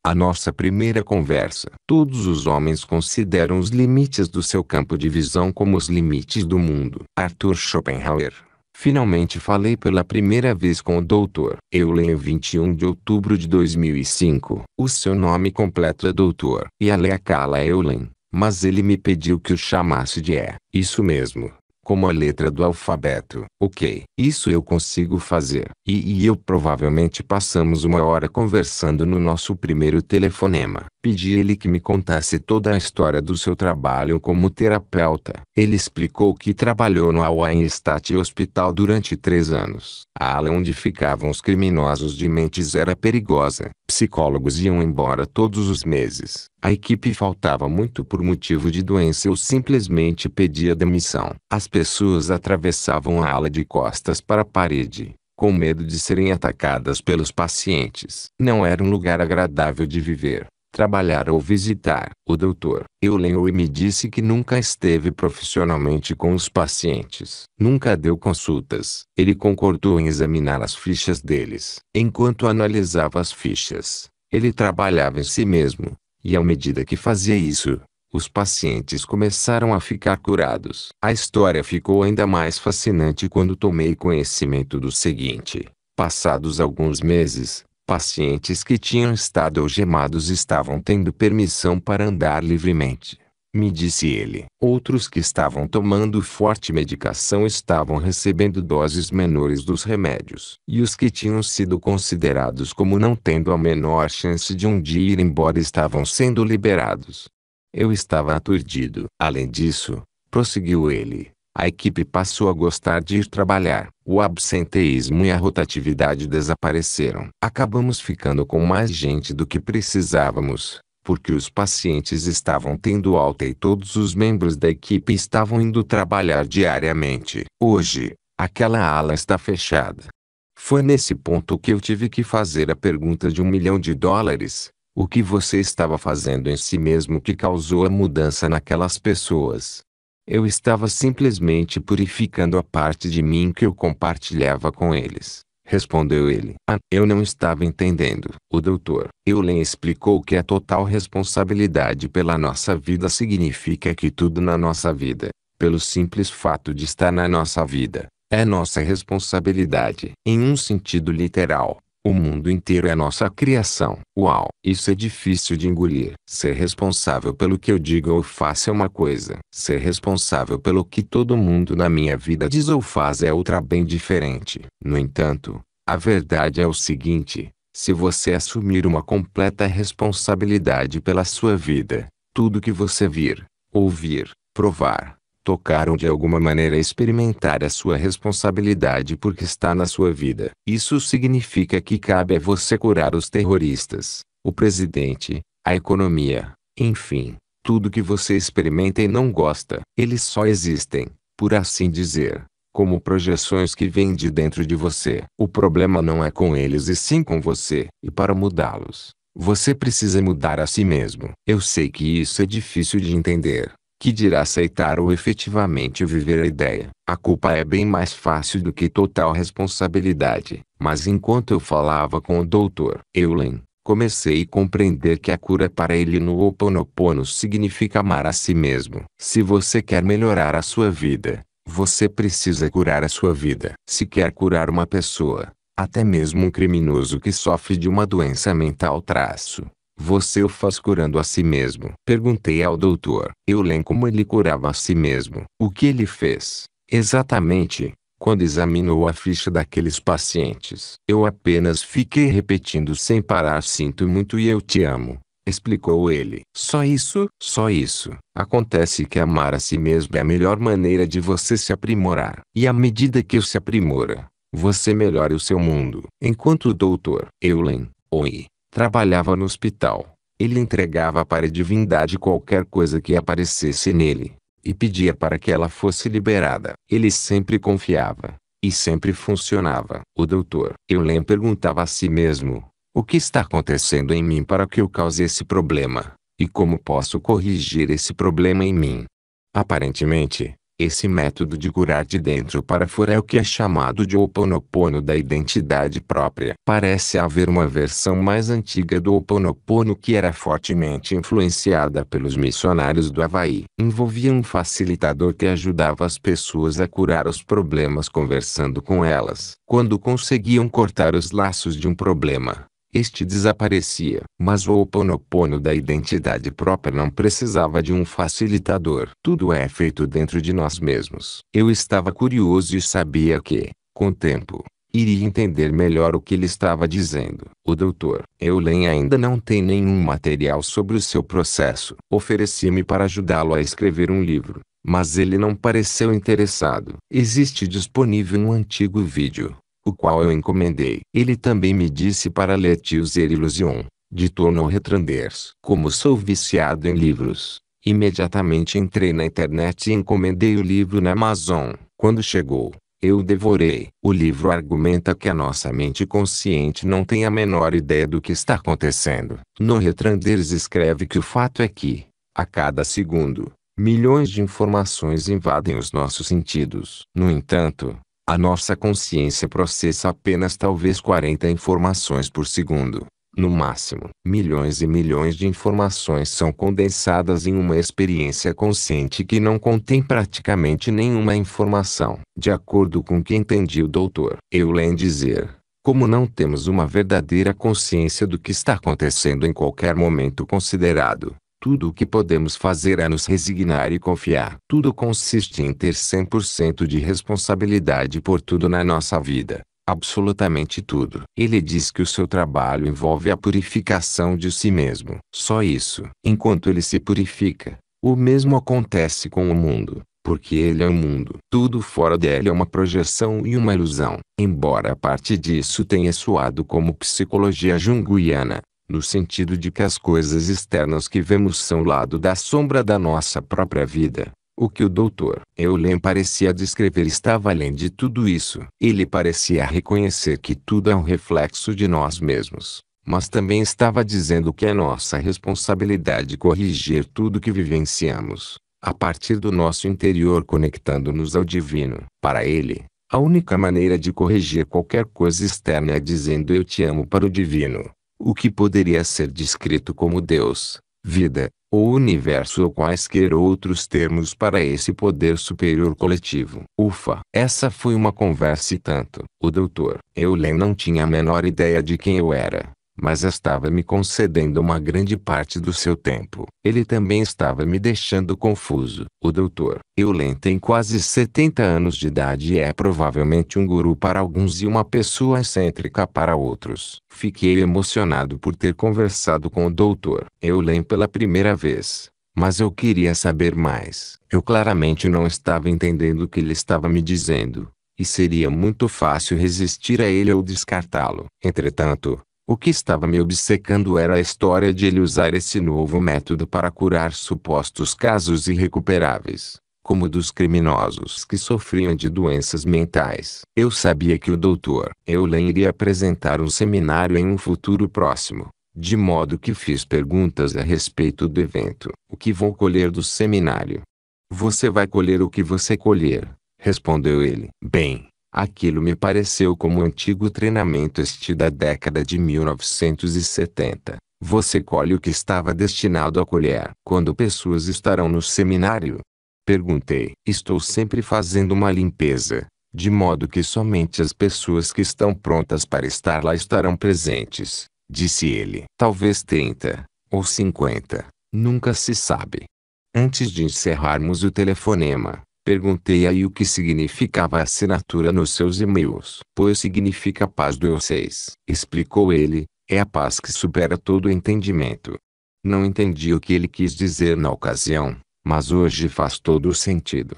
A nossa primeira conversa. Todos os homens consideram os limites do seu campo de visão como os limites do mundo. Arthur Schopenhauer. Finalmente falei pela primeira vez com o Dr. Eulen em 21 de outubro de 2005. O seu nome completo é Dr. Yaleakala Eulen, mas ele me pediu que o chamasse de E. Isso mesmo. Como a letra do alfabeto. Ok. Isso eu consigo fazer. E eu provavelmente passamos uma hora conversando no nosso primeiro telefonema. Pedi ele que me contasse toda a história do seu trabalho como terapeuta. Ele explicou que trabalhou no Hawaii State Hospital durante 3 anos. A ala onde ficavam os criminosos de mentes era perigosa. Psicólogos iam embora todos os meses. A equipe faltava muito por motivo de doença ou simplesmente pedia demissão. As pessoas atravessavam a ala de costas para a parede, com medo de serem atacadas pelos pacientes. Não era um lugar agradável de viver, trabalhar ou visitar. O Dr. Eulen me disse que nunca esteve profissionalmente com os pacientes. Nunca deu consultas. Ele concordou em examinar as fichas deles. Enquanto analisava as fichas, ele trabalhava em si mesmo. E à medida que fazia isso, os pacientes começaram a ficar curados. A história ficou ainda mais fascinante quando tomei conhecimento do seguinte: passados alguns meses, pacientes que tinham estado algemados estavam tendo permissão para andar livremente. Me disse ele. Outros que estavam tomando forte medicação estavam recebendo doses menores dos remédios. E os que tinham sido considerados como não tendo a menor chance de um dia ir embora estavam sendo liberados. Eu estava aturdido. Além disso, prosseguiu ele, a equipe passou a gostar de ir trabalhar. O absenteísmo e a rotatividade desapareceram. Acabamos ficando com mais gente do que precisávamos, porque os pacientes estavam tendo alta e todos os membros da equipe estavam indo trabalhar diariamente. Hoje, aquela ala está fechada. Foi nesse ponto que eu tive que fazer a pergunta de $1 milhão. O que você estava fazendo em si mesmo que causou a mudança naquelas pessoas? Eu estava simplesmente purificando a parte de mim que eu compartilhava com eles. Respondeu ele. Eu não estava entendendo. O Dr. Eulen explicou que a total responsabilidade pela nossa vida significa que tudo na nossa vida, pelo simples fato de estar na nossa vida, é nossa responsabilidade. Em um sentido literal, o mundo inteiro é nossa criação. Uau! Isso é difícil de engolir. Ser responsável pelo que eu digo ou faço é uma coisa. Ser responsável pelo que todo mundo na minha vida diz ou faz é outra bem diferente. No entanto, a verdade é o seguinte: se você assumir uma completa responsabilidade pela sua vida, tudo que você vir, ouvir, provar, tocar ou de alguma maneira experimentar é sua responsabilidade porque está na sua vida. Isso significa que cabe a você curar os terroristas, o presidente, a economia, enfim, tudo que você experimenta e não gosta. Eles só existem, por assim dizer, como projeções que vêm de dentro de você. O problema não é com eles e sim com você. E para mudá-los, você precisa mudar a si mesmo. Eu sei que isso é difícil de entender. Que dirá aceitar ou efetivamente viver a ideia. A culpa é bem mais fácil do que total responsabilidade. Mas enquanto eu falava com o Dr. Eulen, comecei a compreender que a cura para ele no Ho Oponopono significa amar a si mesmo. Se você quer melhorar a sua vida, você precisa curar a sua vida. Se quer curar uma pessoa, até mesmo um criminoso que sofre de uma doença mental você o faz curando a si mesmo. Perguntei ao Dr. Eulen como ele curava a si mesmo. O que ele fez, exatamente, quando examinou a ficha daqueles pacientes? Eu apenas fiquei repetindo sem parar: sinto muito e eu te amo, explicou ele. Só isso? Só isso. Acontece que amar a si mesmo é a melhor maneira de você se aprimorar. E à medida que se aprimora, você melhora o seu mundo. Enquanto o Dr. Eulen, trabalhava no hospital, ele entregava para a divindade qualquer coisa que aparecesse nele, e pedia para que ela fosse liberada. Ele sempre confiava, e sempre funcionava. O Dr. Eulen perguntava a si mesmo: o que está acontecendo em mim para que eu cause esse problema? E como posso corrigir esse problema em mim? Aparentemente, Esse método de curar de dentro para fora é o que é chamado de Ho'oponopono da identidade própria. Parece haver uma versão mais antiga do Ho'oponopono que era fortemente influenciada pelos missionários do Havaí. Envolvia um facilitador que ajudava as pessoas a curar os problemas conversando com elas. Quando conseguiam cortar os laços de um problema, este desaparecia. Mas o Ho'oponopono da identidade própria não precisava de um facilitador. Tudo é feito dentro de nós mesmos. Eu estava curioso e sabia que, com o tempo, iria entender melhor o que ele estava dizendo. O Dr. Eulen ainda não tem nenhum material sobre o seu processo. Ofereci-me para ajudá-lo a escrever um livro, mas ele não pareceu interessado. Existe disponível um antigo vídeo, o qual eu encomendei. Ele também me disse para ler User Illusion, de Torno Retranders. Como sou viciado em livros, imediatamente entrei na internet e encomendei o livro na Amazon. Quando chegou, eu o devorei. O livro argumenta que a nossa mente consciente não tem a menor ideia do que está acontecendo. No Retranders escreve que o fato é que, a cada segundo, milhões de informações invadem os nossos sentidos. No entanto, a nossa consciência processa apenas talvez 40 informações por segundo. No máximo, milhões e milhões de informações são condensadas em uma experiência consciente que não contém praticamente nenhuma informação. De acordo com o que entendi o Dr. Eulen dizer, como não temos uma verdadeira consciência do que está acontecendo em qualquer momento considerado, tudo o que podemos fazer é nos resignar e confiar. Tudo consiste em ter 100% de responsabilidade por tudo na nossa vida. Absolutamente tudo. Ele diz que o seu trabalho envolve a purificação de si mesmo. Só isso. Enquanto ele se purifica, o mesmo acontece com o mundo, porque ele é o mundo. Tudo fora dele é uma projeção e uma ilusão. Embora parte disso tenha soado como psicologia junguiana, no sentido de que as coisas externas que vemos são o lado da sombra da nossa própria vida. O que o Dr. Eulen parecia descrever estava além de tudo isso. Ele parecia reconhecer que tudo é um reflexo de nós mesmos, mas também estava dizendo que é nossa responsabilidade corrigir tudo que vivenciamos, a partir do nosso interior conectando-nos ao divino. Para ele, a única maneira de corrigir qualquer coisa externa é dizendo eu te amo para o divino, o que poderia ser descrito como Deus, vida, ou universo ou quaisquer outros termos para esse poder superior coletivo. Ufa! Essa foi uma conversa e tanto. O Dr. Eulen não tinha a menor ideia de quem eu era, mas estava me concedendo uma grande parte do seu tempo. Ele também estava me deixando confuso. O Dr. Eulen tem quase 70 anos de idade e é provavelmente um guru para alguns e uma pessoa excêntrica para outros. Fiquei emocionado por ter conversado com o Dr. Eulen pela primeira vez, mas eu queria saber mais. Eu claramente não estava entendendo o que ele estava me dizendo, e seria muito fácil resistir a ele ou descartá-lo. Entretanto, o que estava me obcecando era a história de ele usar esse novo método para curar supostos casos irrecuperáveis, como dos criminosos que sofriam de doenças mentais. Eu sabia que o Dr. Eulen iria apresentar um seminário em um futuro próximo, de modo que fiz perguntas a respeito do evento. O que vou colher do seminário? Você vai colher o que você colher, respondeu ele. Bem, aquilo me pareceu como um antigo treinamento da década de 1970. Você colhe o que estava destinado a colher. Quando pessoas estarão no seminário? Perguntei. Estou sempre fazendo uma limpeza, de modo que somente as pessoas que estão prontas para estar lá estarão presentes, disse ele. Talvez 30, ou 50, nunca se sabe. Antes de encerrarmos o telefonema, perguntei aí o que significava a assinatura nos seus e-mails. Pois significa paz do eu 6, explicou ele, é a paz que supera todo o entendimento. Não entendi o que ele quis dizer na ocasião, mas hoje faz todo o sentido.